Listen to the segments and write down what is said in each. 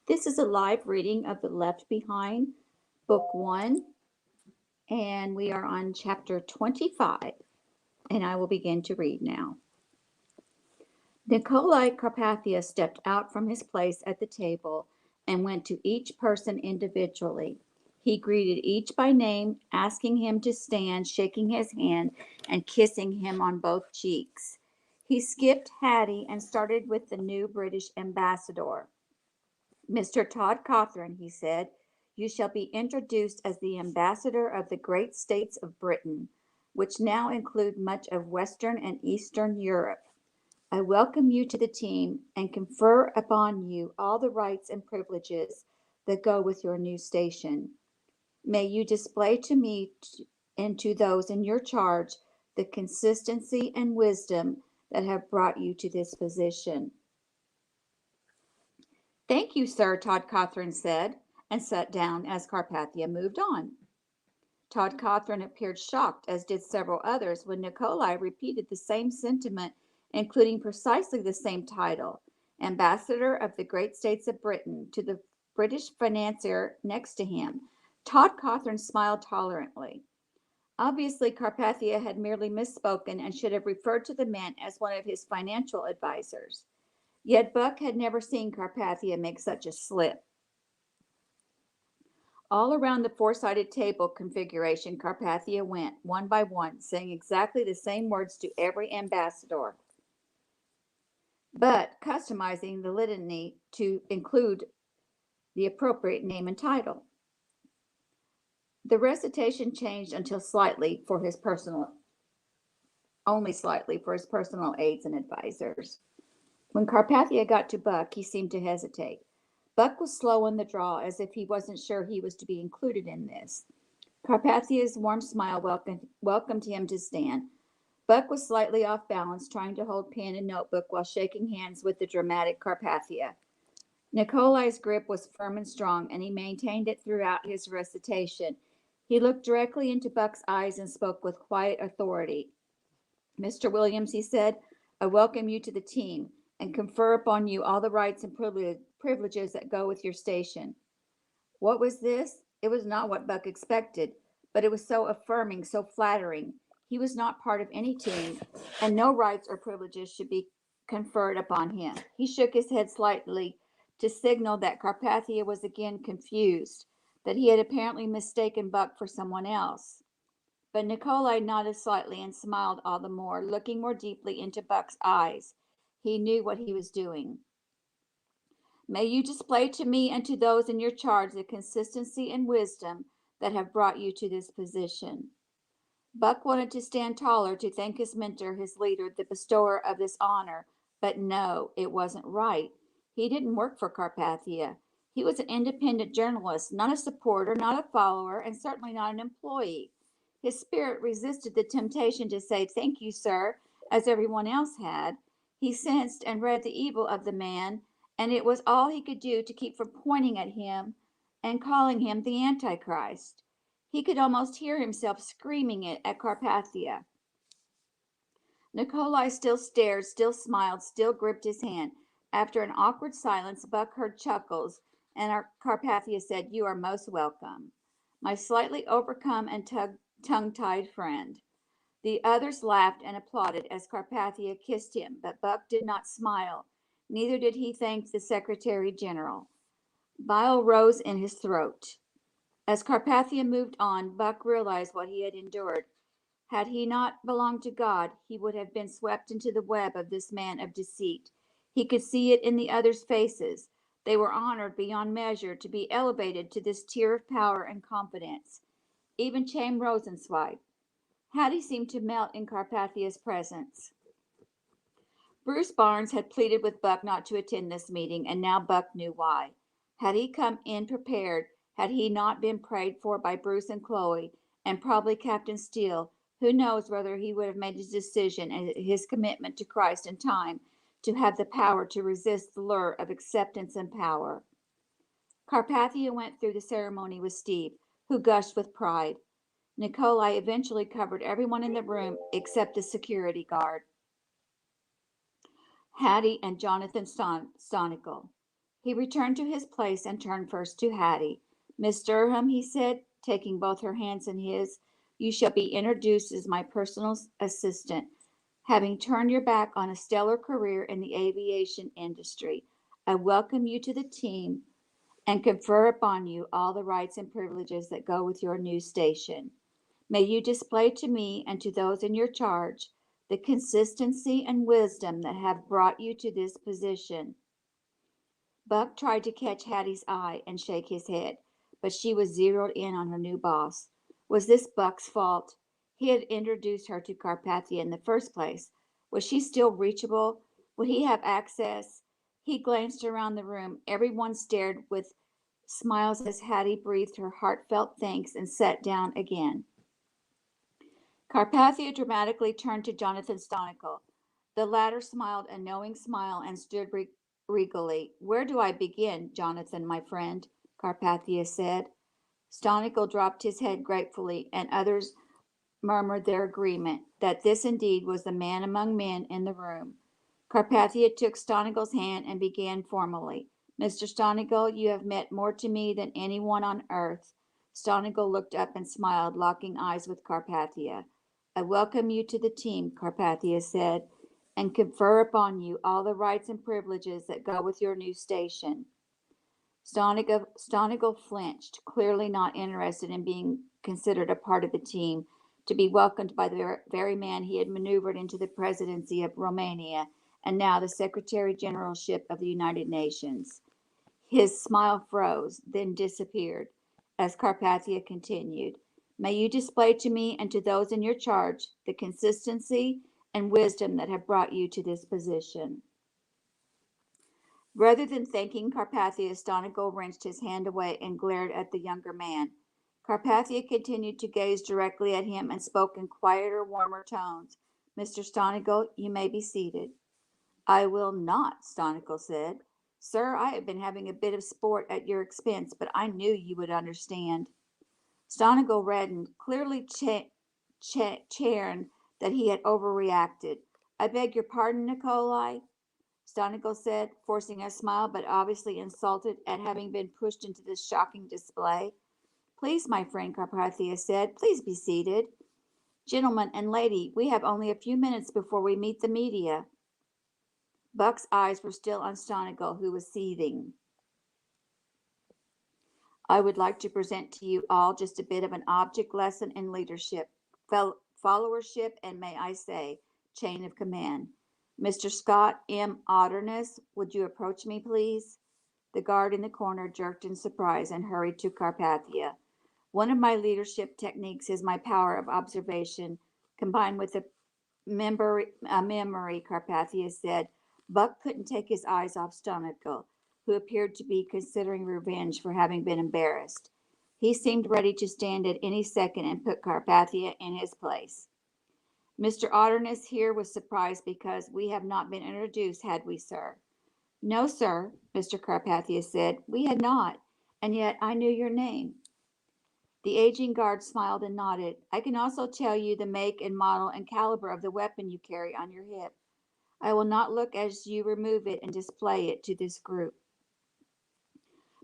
This is a live reading of the Left Behind, Book 1, and we are on chapter 25, and I will begin to read now. Nikolai Carpathia stepped out from his place at the table and went to each person individually. He greeted each by name, asking him to stand, shaking his hand, and kissing him on both cheeks. He skipped Hattie and started with the new British ambassador. Mr. Todd Cawthron, he said, you shall be introduced as the ambassador of the great states of Britain, which now include much of Western and Eastern Europe. I welcome you to the team and confer upon you all the rights and privileges that go with your new station. May you display to me and to those in your charge the consistency and wisdom that have brought you to this position. Thank you, sir, Todd Cawthron said, and sat down as Carpathia moved on. Todd Cawthron appeared shocked, as did several others, when Nikolai repeated the same sentiment, including precisely the same title, Ambassador of the Great States of Britain, to the British financier next to him. Todd Cawthron smiled tolerantly. Obviously, Carpathia had merely misspoken and should have referred to the man as one of his financial advisers. Yet Buck had never seen Carpathia make such a slip. All around the four-sided table configuration, Carpathia went, one by one, saying exactly the same words to every ambassador, but customizing the litany to include the appropriate name and title. The recitation changed until only slightly for his personal aides and advisors. When Carpathia got to Buck, he seemed to hesitate. Buck was slow in the draw, as if he wasn't sure he was to be included in this. Carpathia's warm smile welcomed him to stand. Buck was slightly off balance, trying to hold pen and notebook while shaking hands with the dramatic Carpathia. Nikolai's grip was firm and strong, and he maintained it throughout his recitation. He looked directly into Buck's eyes and spoke with quiet authority. Mr. Williams, he said, I welcome you to the team and confer upon you all the rights and privileges that go with your station. What was this? It was not what Buck expected, but it was so affirming, so flattering. He was not part of any team, and no rights or privileges should be conferred upon him. He shook his head slightly to signal that Carpathia was again confused, that he had apparently mistaken Buck for someone else. But Nikolai nodded slightly and smiled all the more, looking more deeply into Buck's eyes. He knew what he was doing. May you display to me and to those in your charge the consistency and wisdom that have brought you to this position. Buck wanted to stand taller to thank his mentor, his leader, the bestower of this honor, but no, it wasn't right. He didn't work for Carpathia. He was an independent journalist, not a supporter, not a follower, and certainly not an employee. His spirit resisted the temptation to say, thank you, sir, as everyone else had. He sensed and read the evil of the man, and it was all he could do to keep from pointing at him and calling him the Antichrist. He could almost hear himself screaming it at Carpathia. Nikolai still stared, still smiled, still gripped his hand. After an awkward silence, Buck heard chuckles, and Carpathia said, you are most welcome, my slightly overcome and tongue-tied friend. The others laughed and applauded as Carpathia kissed him, but Buck did not smile. Neither did he thank the Secretary General. Bile rose in his throat. As Carpathia moved on, Buck realized what he had endured. Had he not belonged to God, he would have been swept into the web of this man of deceit. He could see it in the others' faces. They were honored beyond measure to be elevated to this tier of power and confidence. Even Chaim Rosenzweig. Hattie seemed to melt in Carpathia's presence. Bruce Barnes had pleaded with Buck not to attend this meeting, and now Buck knew why. Had he come in prepared, had he not been prayed for by Bruce and Chloe, and probably Captain Steele, who knows whether he would have made his decision and his commitment to Christ in time to have the power to resist the lure of acceptance and power. Carpathia went through the ceremony with Steve, who gushed with pride. Nikolai eventually covered everyone in the room except the security guard, Hattie and Jonathan Stonical. He returned to his place and turned first to Hattie. "Miss Durham," he said, taking both her hands in his, "you shall be introduced as my personal assistant. Having turned your back on a stellar career in the aviation industry, I welcome you to the team and confer upon you all the rights and privileges that go with your new station. May you display to me and to those in your charge the consistency and wisdom that have brought you to this position." Buck tried to catch Hattie's eye and shake his head, but she was zeroed in on her new boss. Was this Buck's fault? He had introduced her to Carpathia in the first place. Was she still reachable? Would he have access? He glanced around the room. Everyone stared with smiles as Hattie breathed her heartfelt thanks and sat down again. Carpathia dramatically turned to Jonathan Stonical. The latter smiled a knowing smile and stood regally. "Where do I begin, Jonathan, my friend?" Carpathia said. Stonical dropped his head gratefully, and others murmured their agreement that this indeed was the man among men in the room. Carpathia took Stonical's hand and began formally. "Mr. Stonical, you have meant more to me than any one on earth." Stonical looked up and smiled, locking eyes with Carpathia. "I welcome you to the team," Carpathia said, "and confer upon you all the rights and privileges that go with your new station." Stonical flinched, clearly not interested in being considered a part of the team, to be welcomed by the very man he had maneuvered into the presidency of Romania and now the Secretary Generalship of the United Nations. His smile froze, then disappeared, as Carpathia continued. "May you display to me and to those in your charge the consistency and wisdom that have brought you to this position." Rather than thanking Carpathia, Stonical wrenched his hand away and glared at the younger man. Carpathia continued to gaze directly at him and spoke in quieter, warmer tones. "Mr. Stonical, you may be seated." "I will not," Stonical said. "Sir, I have been having a bit of sport at your expense, but I knew you would understand." Stonical reddened, clearly chagrined that he had overreacted. "I beg your pardon, Nikolai," Stonical said, forcing a smile, but obviously insulted at having been pushed into this shocking display. "Please, my friend," Carpathia said, "please be seated. Gentlemen and lady, we have only a few minutes before we meet the media." Buck's eyes were still on Stonical, who was seething. "I would like to present to you all just a bit of an object lesson in leadership, followership, and may I say, chain of command. Mr. Scott M. Otterness, would you approach me, please?" The guard in the corner jerked in surprise and hurried to Carpathia. "One of my leadership techniques is my power of observation, combined with memory," Carpathia said. Buck couldn't take his eyes off Stonical, who appeared to be considering revenge for having been embarrassed. He seemed ready to stand at any second and put Carpathia in his place. "Mr. Otterness here was surprised because we have not been introduced, had we, sir?" "No, sir," Mr. Carpathia said, "we had not, and yet I knew your name." The aging guard smiled and nodded. "I can also tell you the make and model and caliber of the weapon you carry on your hip. I will not look as you remove it and display it to this group."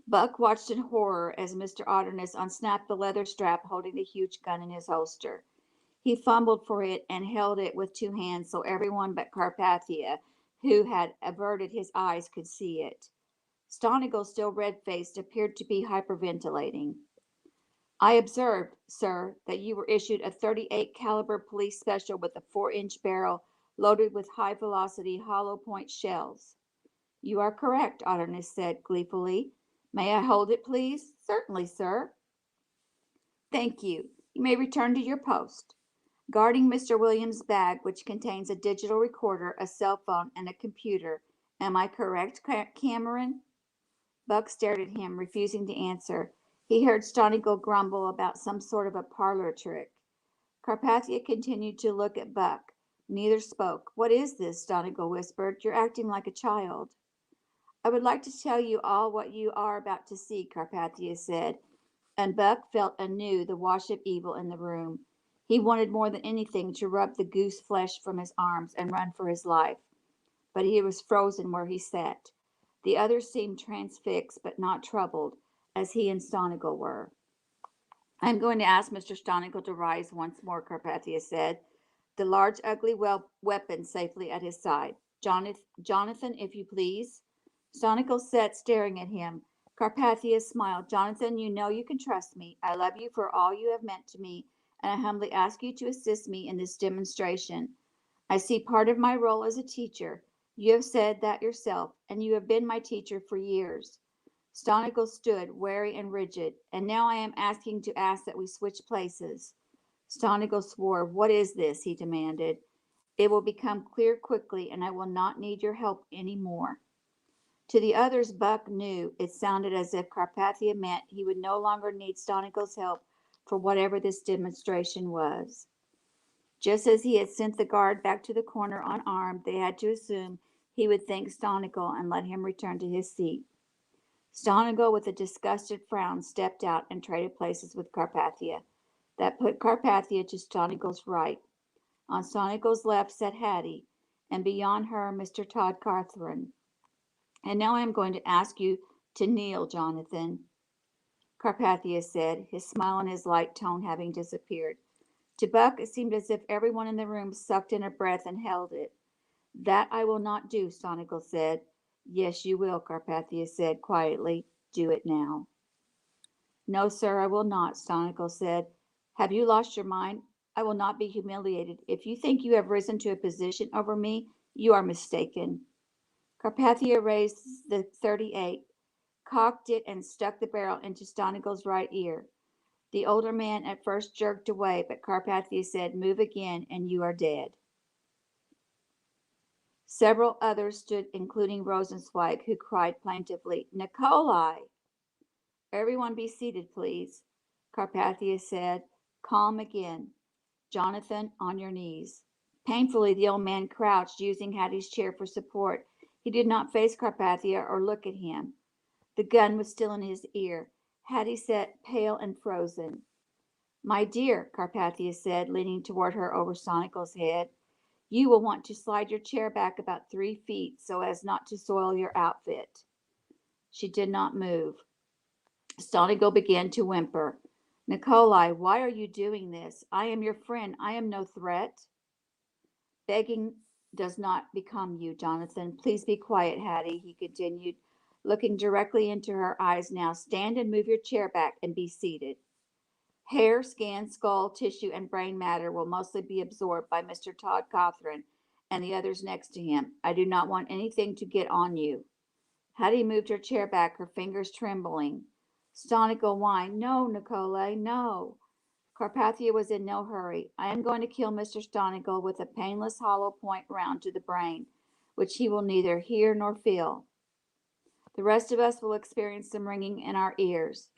Buck watched in horror as Mr. Otterness unsnapped the leather strap holding the huge gun in his holster. He fumbled for it and held it with two hands so everyone but Carpathia, who had averted his eyes, could see it. Stonical, still red-faced, appeared to be hyperventilating. "I observed, sir, that you were issued a .38 caliber police special with a 4-inch barrel loaded with high-velocity hollow-point shells." "You are correct," Otterness said gleefully. "May I hold it, please?" "Certainly, sir." "Thank you. You may return to your post." Guarding Mr. Williams' bag, which contains a digital recorder, a cell phone, and a computer. Am I correct, Cameron?" Buck stared at him, refusing to answer. He heard Stonical grumble about some sort of a parlor trick. Carpathia continued to look at Buck. Neither spoke. "What is this?" Stonical whispered. "You're acting like a child." "I would like to tell you all what you are about to see," Carpathia said, and Buck felt anew the wash of evil in the room. He wanted more than anything to rub the goose flesh from his arms and run for his life, but he was frozen where he sat. The others seemed transfixed but not troubled, as he and Stonigal were. "I am going to ask Mr. Stonigal to rise once more," Carpathia said, the large ugly weapon safely at his side. "Jonathan, if you please." Stonigal sat staring at him. Carpathia smiled. "Jonathan, you know you can trust me. I love you for all you have meant to me, and I humbly ask you to assist me in this demonstration. I see part of my role as a teacher. You have said that yourself, and you have been my teacher for years." Stonigal stood, wary and rigid. "And now I am asking to ask that we switch places." Stonigal swore. "What is this?" he demanded. "It will become clear quickly, and I will not need your help any more." To the others, Buck knew it sounded as if Carpathia meant he would no longer need Stonigal's help for whatever this demonstration was. Just as he had sent the guard back to the corner unarmed, they had to assume he would thank Stonigal and let him return to his seat. Stonigal, with a disgusted frown, stepped out and traded places with Carpathia. That put Carpathia to Stonigal's right. On Stonigal's left sat Hattie, and beyond her Mr. Todd Carthren. "And now I am going to ask you to kneel, Jonathan," Carpathia said, his smile and his light tone having disappeared. To Buck it seemed as if everyone in the room sucked in a breath and held it. "That I will not do," Stonigal said. "Yes, you will," Carpathia said quietly. "Do it now." "No, sir, I will not," Stonigal said. "Have you lost your mind? I will not be humiliated. If you think you have risen to a position over me, you are mistaken." Carpathia raised the .38, cocked it, and stuck the barrel into Stonigal's right ear. The older man at first jerked away, but Carpathia said, "Move again, and you are dead." Several others stood, including Rosenzweig, who cried plaintively, "Nikolai!" "Everyone be seated, please," Carpathia said, calm again. "Jonathan, on your knees." Painfully the old man crouched, using Hattie's chair for support. He did not face Carpathia or look at him. The gun was still in his ear. Hattie sat pale and frozen. "My dear," Carpathia said, leaning toward her over Stonigal's head, "you will want to slide your chair back about 3 feet so as not to soil your outfit." She did not move. Stonigal began to whimper. "Nikolai, why are you doing this? I am your friend. I am no threat." "Begging does not become you, Jonathan. Please be quiet, Hattie," he continued, looking directly into her eyes now. "Stand and move your chair back and be seated. Hair, skin, skull, tissue, and brain matter will mostly be absorbed by Mr. Todd Cothran and the others next to him. I do not want anything to get on you." Hattie moved her chair back, her fingers trembling. Stonigal whined, "No, Nikolai, no." Carpathia was in no hurry. "I am going to kill Mr. Stonigal with a painless hollow point round to the brain, which he will neither hear nor feel. The rest of us will experience some ringing in our ears.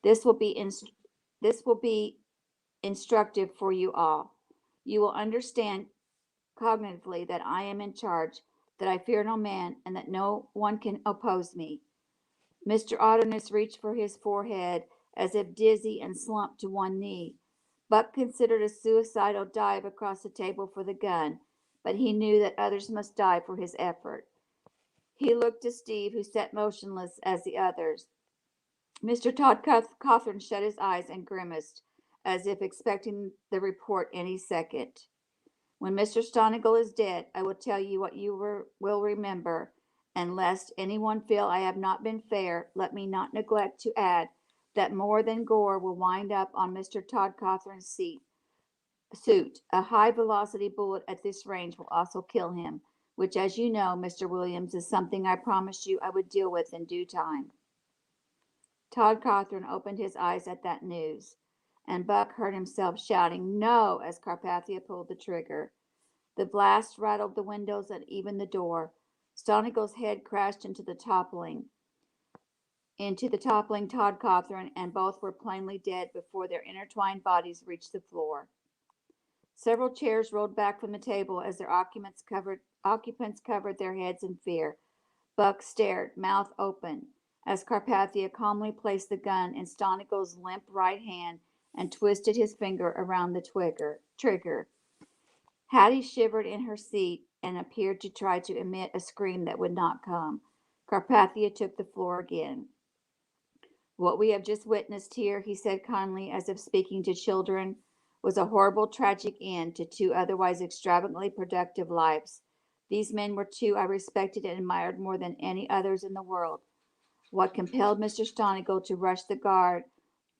This will be instructive for you all. You will understand cognitively that I am in charge, that I fear no man, and that no one can oppose me." Mr. Otterness reached for his forehead as if dizzy and slumped to one knee. Buck considered a suicidal dive across the table for the gun, but he knew that others must die for his effort. He looked to Steve, who sat motionless as the others. Mr. Todd Cothran shut his eyes and grimaced, as if expecting the report any second. "When Mr. Stonigal is dead, I will tell you what you will remember, and lest anyone feel I have not been fair, let me not neglect to add that more than gore will wind up on Mr. Todd Cothran's suit. A high-velocity bullet at this range will also kill him, which, as you know, Mr. Williams, is something I promised you I would deal with in due time." Todd Cothran opened his eyes at that news, and Buck heard himself shouting "No" as Carpathia pulled the trigger. The blast rattled the windows and even the door. Stonigal's head crashed into the toppling Todd Cothran, and both were plainly dead before their intertwined bodies reached the floor. Several chairs rolled back from the table as their occupants covered their heads in fear. Buck stared, mouth open, as Carpathia calmly placed the gun in Stonigal's limp right hand and twisted his finger around the trigger. Hattie shivered in her seat and appeared to try to emit a scream that would not come. Carpathia took the floor again. What we have just witnessed here, he said kindly, as if speaking to children, was a horrible, tragic end to two otherwise extravagantly productive lives. These men were two I respected and admired more than any others in the world. What compelled Mr. Stonigal to rush the guard,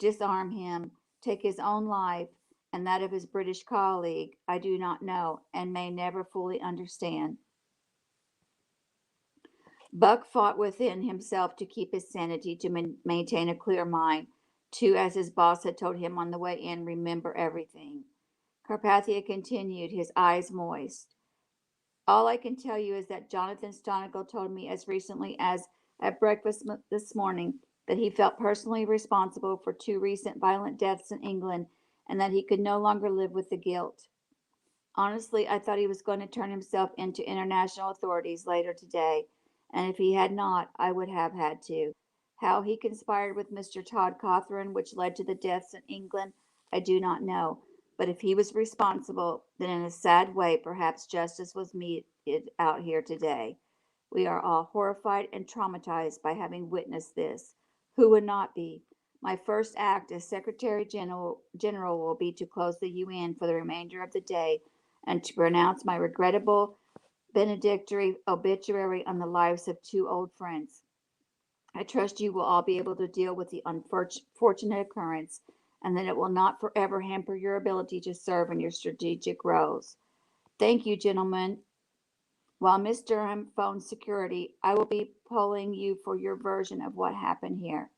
disarm him, take his own life, and that of his British colleague, I do not know, and may never fully understand. Buck fought within himself to keep his sanity, to maintain a clear mind, to, as his boss had told him on the way in, remember everything. Carpathia continued, his eyes moist. All I can tell you is that Jonathan Stonigal told me as recently as at breakfast this morning that he felt personally responsible for two recent violent deaths in England and that he could no longer live with the guilt. Honestly, I thought he was going to turn himself into international authorities later today, and if he had not, I would have had to. How he conspired with Mr. Todd Cawthron, which led to the deaths in England, I do not know. But if he was responsible, then in a sad way, perhaps justice was meted out here today. We are all horrified and traumatized by having witnessed this. Who would not be? My first act as Secretary General will be to close the UN for the remainder of the day and to pronounce my regrettable benedictory obituary on the lives of two old friends. I trust you will all be able to deal with the unfortunate occurrence and that it will not forever hamper your ability to serve in your strategic roles. Thank you, gentlemen. While Miss Durham phones security, I will be polling you for your version of what happened here.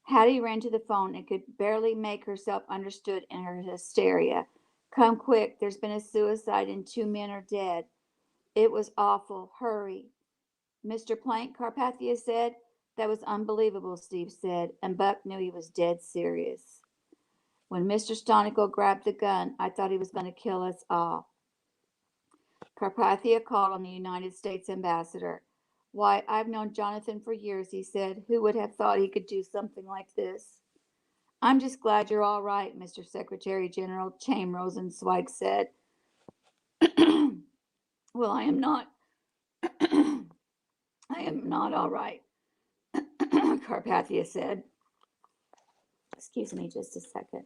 Hattie ran to the phone and could barely make herself understood in her hysteria. Come quick, there's been a suicide and two men are dead. It was awful. Hurry. Mr. Plank, Carpathia said. That was unbelievable, Steve said, and Buck knew he was dead serious. When Mr. Stonigal grabbed the gun, I thought he was going to kill us all. Carpathia called on the United States ambassador. Why, I've known Jonathan for years, he said. Who would have thought he could do something like this? I'm just glad you're all right, Mr. Secretary General, Chaim Rosenzweig said. Well, I am not. I am not all right, Carpathia said. Excuse me just a second.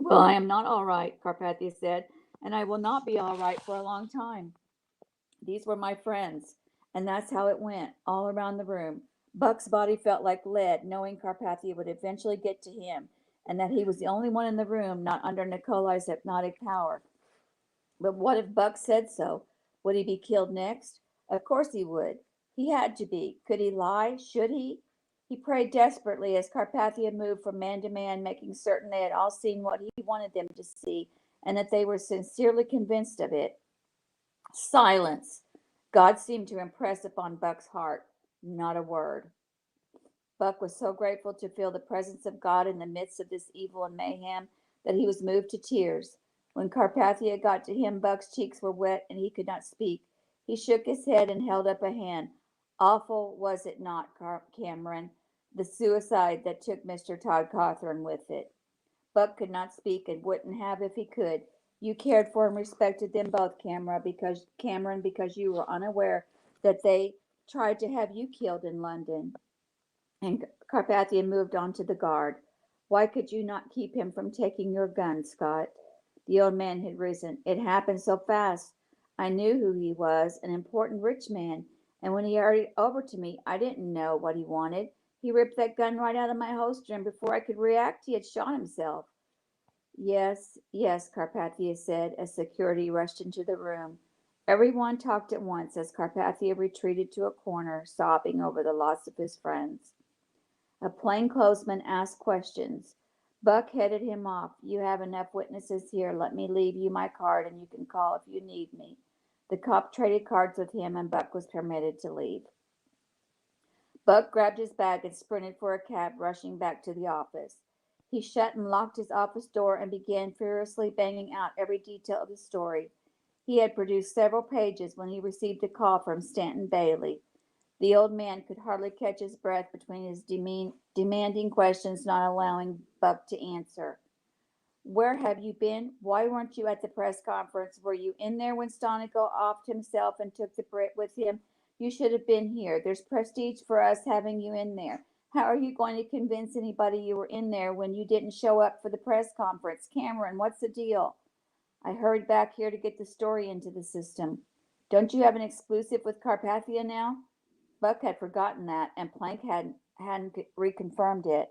Well, I am not all right, Carpathia said, and I will not be all right for a long time. These were my friends, and that's how it went, all around the room. Buck's body felt like lead, knowing Carpathia would eventually get to him, and that he was the only one in the room not under Nikolai's hypnotic power. But what if Buck said so? Would he be killed next? Of course he would. He had to be. Could he lie? Should he? He prayed desperately as Carpathia moved from man to man, making certain they had all seen what he wanted them to see, and that they were sincerely convinced of it. Silence. God seemed to impress upon Buck's heart. Not a word. Buck was so grateful to feel the presence of God in the midst of this evil and mayhem that he was moved to tears. When Carpathia got to him, Buck's cheeks were wet and he could not speak. He shook his head and held up a hand. Awful, was it not, Cameron? The suicide that took Mr. Todd Cawthron with it. Buck could not speak and wouldn't have if he could. You cared for and respected them both, Cameron, because you were unaware that they tried to have you killed in London. And Carpathia moved on to the guard. Why could you not keep him from taking your gun, Scott? The old man had risen. It happened so fast. I knew who he was, an important rich man, and when he hurried over to me, I didn't know what he wanted. He ripped that gun right out of my holster, and before I could react, he had shot himself. Yes, yes, Carpathia said as security rushed into the room. Everyone talked at once as Carpathia retreated to a corner, sobbing over the loss of his friends. A plainclothesman asked questions. Buck headed him off. You have enough witnesses here. Let me leave you my card and you can call if you need me. The cop traded cards with him and Buck was permitted to leave. Buck grabbed his bag and sprinted for a cab, rushing back to the office. He shut and locked his office door and began furiously banging out every detail of the story. He had produced several pages when he received a call from Stanton Bailey. The old man could hardly catch his breath between his demanding questions, not allowing Buck to answer. Where have you been? Why weren't you at the press conference? Were you in there when Stonigal offed himself and took the Brit with him? You should have been here. There's prestige for us having you in there. How are you going to convince anybody you were in there when you didn't show up for the press conference? Cameron, what's the deal? I hurried back here to get the story into the system. Don't you have an exclusive with Carpathia now? Buck had forgotten that, and Plank hadn't reconfirmed it.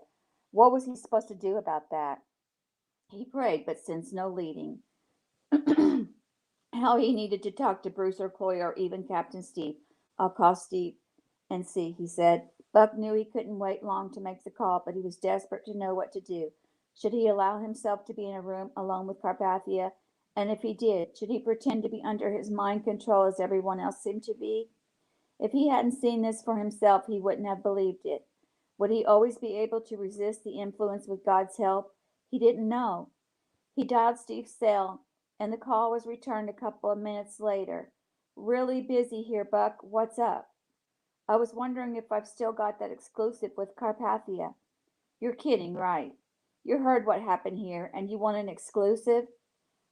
What was he supposed to do about that? He prayed, but sensed no leading. How he needed to talk to Bruce or Chloe or even Captain Steve. I'll call Steve and see, he said. Buck knew he couldn't wait long to make the call, but he was desperate to know what to do. Should he allow himself to be in a room alone with Carpathia? And if he did, should he pretend to be under his mind control as everyone else seemed to be? If he hadn't seen this for himself, he wouldn't have believed it. Would he always be able to resist the influence with God's help? He didn't know. He dialed Steve's cell, and the call was returned a couple of minutes later. Really busy here, Buck. What's up? I was wondering if I've still got that exclusive with Carpathia. You're kidding, right? You heard what happened here, and you want an exclusive?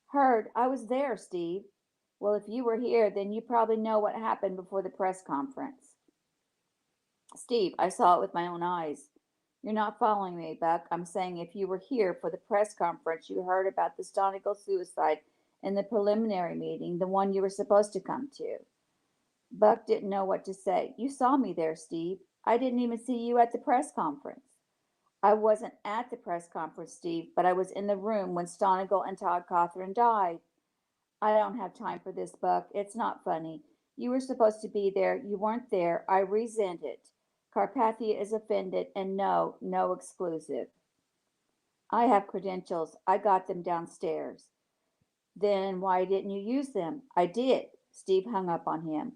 Heard. I was there, Steve. Well, if you were here, then you probably know what happened before the press conference. Steve, I saw it with my own eyes. You're not following me, Buck. I'm saying if you were here for the press conference, you heard about the Stonigal suicide in the preliminary meeting, the one you were supposed to come to. Buck didn't know what to say. You saw me there, Steve. I didn't even see you at the press conference. I wasn't at the press conference, Steve, but I was in the room when Stonigal and Todd Cawthron died. I don't have time for this, Buck. It's not funny. You were supposed to be there. You weren't there. I resent it. Carpathia is offended, and no, no exclusive. I have credentials. I got them downstairs. Then why didn't you use them? I did. Steve hung up on him.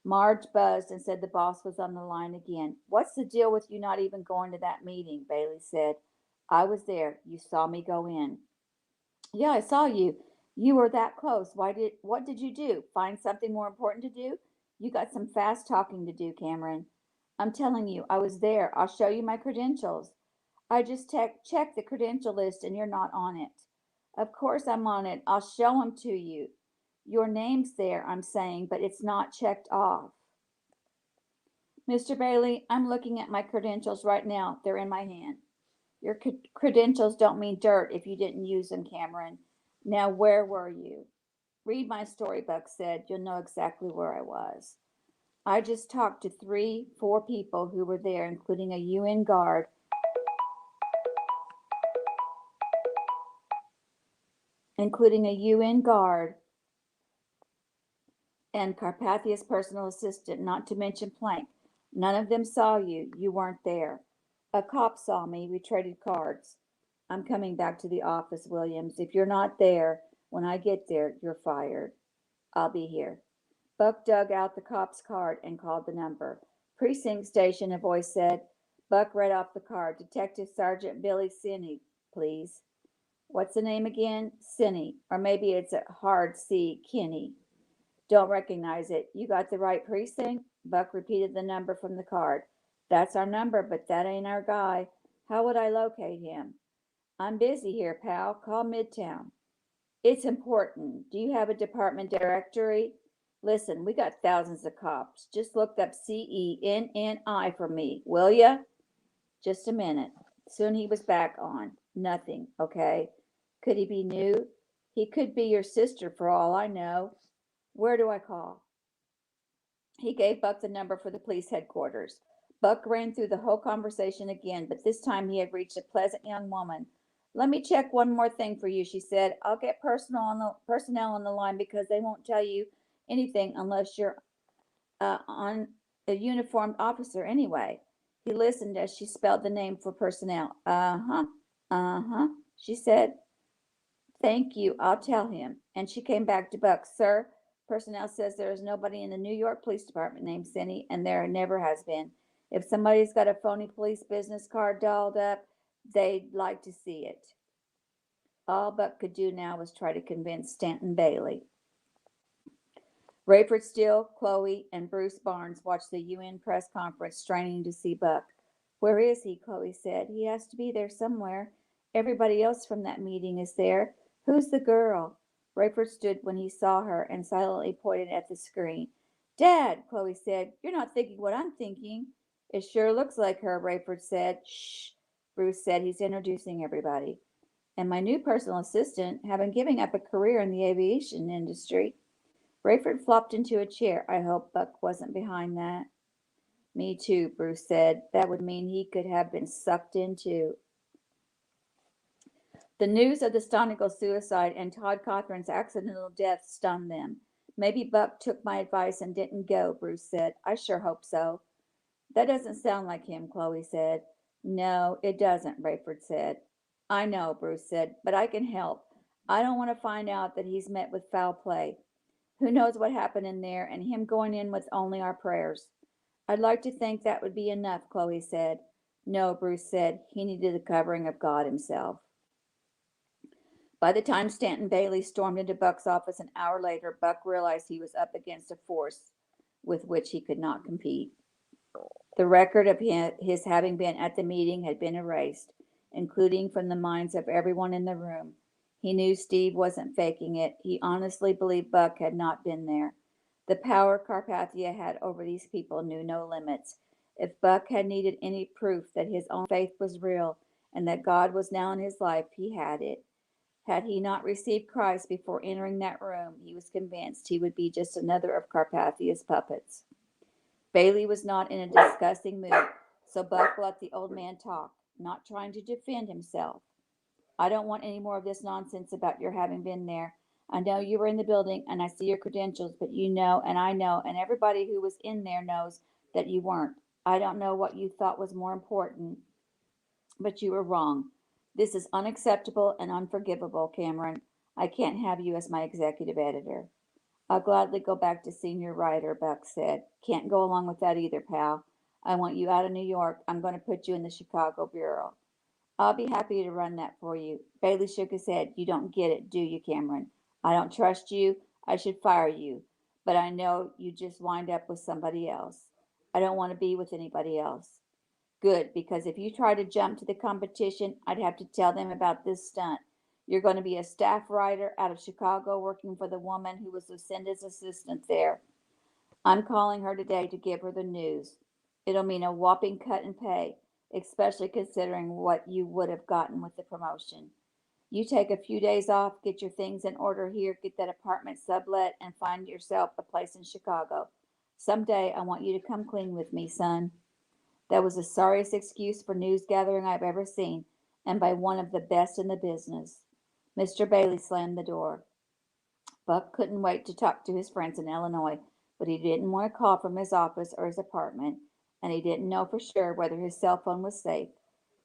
Marge buzzed and said the boss was on the line again. What's the deal with you not even going to that meeting? Bailey said. I was there. You saw me go in. Yeah, I saw you. You were that close. What did you do? Find something more important to do? You got some fast talking to do, Cameron. I'm telling you, I was there. I'll show you my credentials. I just checked the credential list and you're not on it. Of course I'm on it. I'll show them to you. Your name's there, I'm saying, but it's not checked off. Mr. Bailey, I'm looking at my credentials right now. They're in my hand. Your credentials don't mean dirt if you didn't use them, Cameron. Now, where were you? Read my story, Buck said. You'll know exactly where I was. I just talked to 4 people who were there, including a UN guard. Including a UN guard and Carpathia's personal assistant, not to mention Plank. None of them saw you. You weren't there. A cop saw me. We traded cards. I'm coming back to the office, Williams. If you're not there, when I get there, you're fired. I'll be here. Buck dug out the cop's card and called the number. Precinct station, a voice said. Buck read off the card. Detective Sergeant Billy Sinney, please. What's the name again? Sinney. Or maybe it's a hard C, Kinney. Don't recognize it. You got the right precinct? Buck repeated the number from the card. That's our number, but that ain't our guy. How would I locate him? I'm busy here, pal. Call Midtown. It's important. Do you have a department directory? Listen, we got thousands of cops. Just look up CENNI for me, will ya? Just a minute. Soon he was back on. Nothing, okay? Could he be new? He could be your sister for all I know. Where do I call? He gave Buck the number for the police headquarters. Buck ran through the whole conversation again, but this time he had reached a pleasant young woman. Let me check one more thing for you, she said. I'll get personnel on the line because they won't tell you anything unless you're on a uniformed officer anyway. He listened as she spelled the name for personnel. She said. Thank you, I'll tell him. And she came back to Buck. Sir, personnel says there is nobody in the New York Police Department named Sinney, and there never has been. If somebody's got a phony police business card dolled up, they'd like to see it. All Buck could do now was try to convince Stanton Bailey. Rayford Steele, Chloe, and Bruce Barnes watched the UN press conference, straining to see Buck. Where is he? Chloe said. He has to be there somewhere. Everybody else from that meeting is there. Who's the girl? Rayford stood when he saw her and silently pointed at the screen. Dad, Chloe said, you're not thinking what I'm thinking. It sure looks like her, Rayford said. Shh, Bruce said. He's introducing everybody. And my new personal assistant, having given up a career in the aviation industry. Rayford flopped into a chair. I hope Buck wasn't behind that. Me too, Bruce said. That would mean he could have been sucked into. The news of the Stonigal suicide and Todd Cothran's accidental death stunned them. Maybe Buck took my advice and didn't go, Bruce said. I sure hope so. That doesn't sound like him, Chloe said. No, it doesn't, Rayford said. I know, Bruce said, but I can help. I don't want to find out that he's met with foul play. Who knows what happened in there, and him going in with only our prayers. I'd like to think that would be enough, Chloe said. No, Bruce said. He needed the covering of God himself. By the time Stanton Bailey stormed into Buck's office an hour later, Buck realized he was up against a force with which he could not compete. The record of his having been at the meeting had been erased, including from the minds of everyone in the room. He knew Steve wasn't faking it. He honestly believed Buck had not been there. The power Carpathia had over these people knew no limits. If Buck had needed any proof that his own faith was real and that God was now in his life, he had it. Had he not received Christ before entering that room, he was convinced he would be just another of Carpathia's puppets. Bailey was not in a disgusting mood, so Buck let the old man talk, not trying to defend himself. I don't want any more of this nonsense about your having been there. I know you were in the building, and I see your credentials, but you know, and I know, and everybody who was in there knows that you weren't. I don't know what you thought was more important, but you were wrong. This is unacceptable and unforgivable, Cameron. I can't have you as my executive editor. I'll gladly go back to senior writer, Buck said. Can't go along with that either, pal. I want you out of New York. I'm going to put you in the Chicago Bureau. I'll be happy to run that for you. Bailey shook his head. You don't get it, do you, Cameron? I don't trust you. I should fire you. But I know you just wind up with somebody else. I don't want to be with anybody else. Good, because if you try to jump to the competition, I'd have to tell them about this stunt. You're going to be a staff writer out of Chicago working for the woman who was Lucinda's assistant there. I'm calling her today to give her the news. It'll mean a whopping cut in pay, especially considering what you would have gotten with the promotion. You take a few days off, get your things in order here, get that apartment sublet, and find yourself a place in Chicago. Someday I want you to come clean with me, son. That was the sorriest excuse for news gathering I've ever seen, and by one of the best in the business. Mr. Bailey slammed the door. Buck couldn't wait to talk to his friends in Illinois, but he didn't want to call from his office or his apartment, and he didn't know for sure whether his cell phone was safe.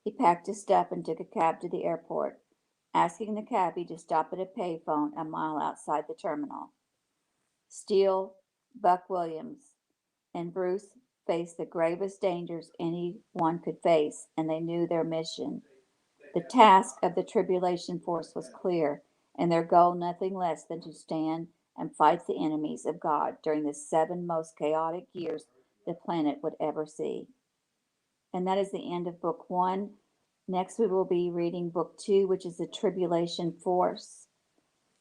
He packed his stuff and took a cab to the airport, asking the cabbie to stop at a payphone a mile outside the terminal. Steele, Buck Williams, and Bruce faced the gravest dangers anyone could face, and they knew their mission. The task of the Tribulation Force was clear, and their goal nothing less than to stand and fight the enemies of God during the 7 most chaotic years the planet would ever see. And that is the end of Book 1. Next, we will be reading Book 2, which is the Tribulation Force,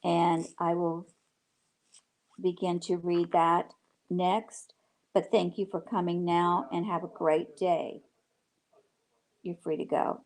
and I will begin to read that next. But thank you for coming now, and have a great day. You're free to go.